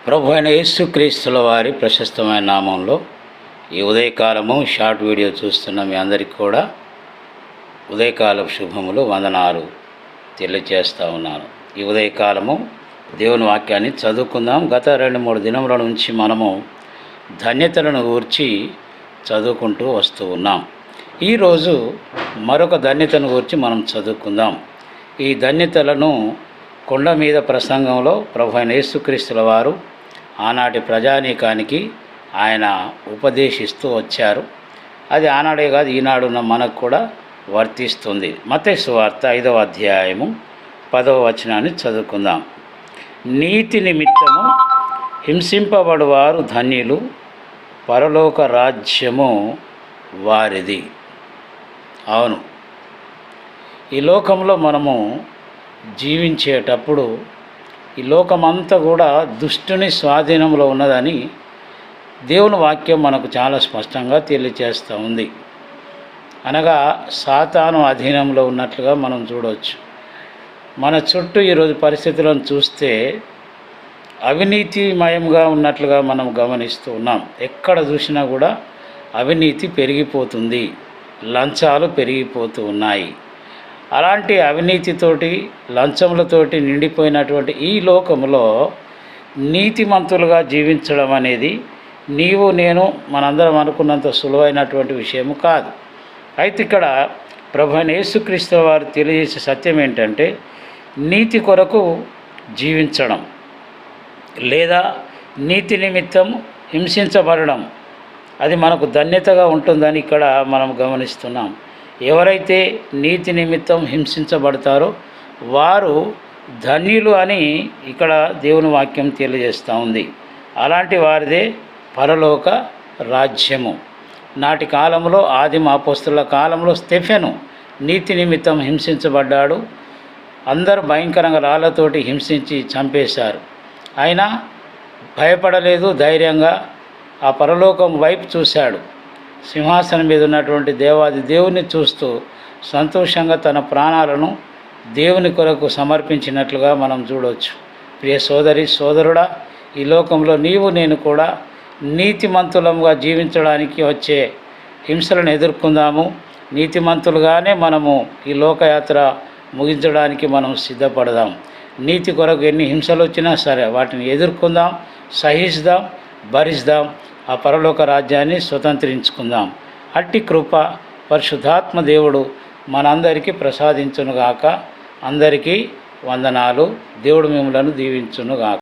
ప్రభు అయిన యేసుక్రీస్తుల వారి ప్రశస్తమైన నామంలో ఈ ఉదయకాలము షార్ట్ వీడియో చూస్తున్న మీ అందరికీ కూడా ఉదయకాల శుభములు వందనాలు తెలియజేస్తూ ఉన్నాను. ఈ ఉదయకాలము దేవుని వాక్యాన్ని చదువుకుందాం. గత 2-3 దినముల నుంచి మనము ధన్యతలను గూర్చి చదువుకుంటూ వస్తూ ఉన్నాం. ఈరోజు మరొక ధన్యతను గురించి మనం చదువుకుందాం. ఈ ధన్యతలను కొండ మీద ప్రసంగంలో ప్రభు అయిన యేసుక్రీస్తుల వారు ఆనాటి ప్రజానీకానికి ఆయన ఉపదేశిస్తూ వచ్చారు. అది ఆనాడే కాదు, ఈనాడున్న మనకు కూడా వర్తిస్తుంది. మత్తయి సువార్త 5వ అధ్యాయము 10వ వచనాన్ని చదువుకుందాం. నీతి నిమిత్తము హింసింపబడువారు ధన్యులు, పరలోక రాజ్యము వారిది. అవును, ఈ లోకంలో మనము జీవించేటప్పుడు ఈ లోకమంతా కూడా దుష్టుని స్వాధీనంలో ఉన్నదని దేవుని వాక్యం మనకు చాలా స్పష్టంగా తెలియజేస్తూ ఉంది. అనగా సాతాను అధీనంలో ఉన్నట్లుగా మనం చూడవచ్చు. మన చుట్టూ ఈరోజు పరిస్థితులను చూస్తే అవినీతిమయంగా ఉన్నట్లుగా మనం గమనిస్తూ ఉన్నాం. ఎక్కడ చూసినా కూడా అవినీతి పెరిగిపోతుంది, లంచాలు పెరిగిపోతూ ఉన్నాయి. అలాంటి అవినీతితోటి లంచములతోటి నిండిపోయినటువంటి ఈ లోకంలో నీతిమంతులుగా జీవించడం అనేది నీవు నేను మనందరం అనుకున్నంత సులువైనటువంటి విషయము కాదు. అయితే ఇక్కడ ప్రభు అయిన యేసుక్రీస్తు వారు తెలియజేసే సత్యం ఏంటంటే, నీతి కొరకు జీవించడం లేదా నీతి నిమిత్తం హింసించబడడం అది మనకు ధన్యతగా ఉంటుందని ఇక్కడ మనం గమనిస్తున్నాం. ఎవరైతే నీతి నిమిత్తం హింసించబడతారో వారు ధన్యులు అని ఇక్కడ దేవుని వాక్యం తెలియజేస్తూ ఉంది. అలాంటి వారిదే పరలోక రాజ్యము. నాటి కాలంలో ఆదిమ అపోస్తలుల కాలంలో స్టెఫెను నీతి నిమిత్తం హింసించబడ్డాడు. అందరూ భయంకరంగా రాళ్లతోటి హింసించి చంపేశారు. అయినా భయపడలేదు, ధైర్యంగా ఆ పరలోకం వైపు చూశాడు. సింహాసనం మీద ఉన్నటువంటి దేవాది దేవుని చూస్తూ సంతోషంగా తన ప్రాణాలను దేవుని కొరకు సమర్పించినట్లుగా మనం చూడవచ్చు. ప్రియ సోదరి సోదరుడా, ఈ లోకంలో నీవు నేను కూడా నీతిమంతులంగా జీవించడానికి వచ్చే హింసలను ఎదుర్కొందాము. నీతిమంతులుగానే మనము ఈ లోకయాత్ర ముగించడానికి మనం సిద్ధపడదాం. నీతి కొరకు ఎన్ని హింసలు వచ్చినా సరే వాటిని ఎదుర్కొందాం, సహిస్తాం, భరిస్తాం. ఆ పరలోక రాజ్యాన్ని స్వతంత్రించుకుందాం. అట్టి కృప పరిశుద్ధాత్మ దేవుడు మనందరికీ ప్రసాదించునుగాక. అందరికీ వందనాలు. దేవుడు మిమ్మలను దీవించునుగాక.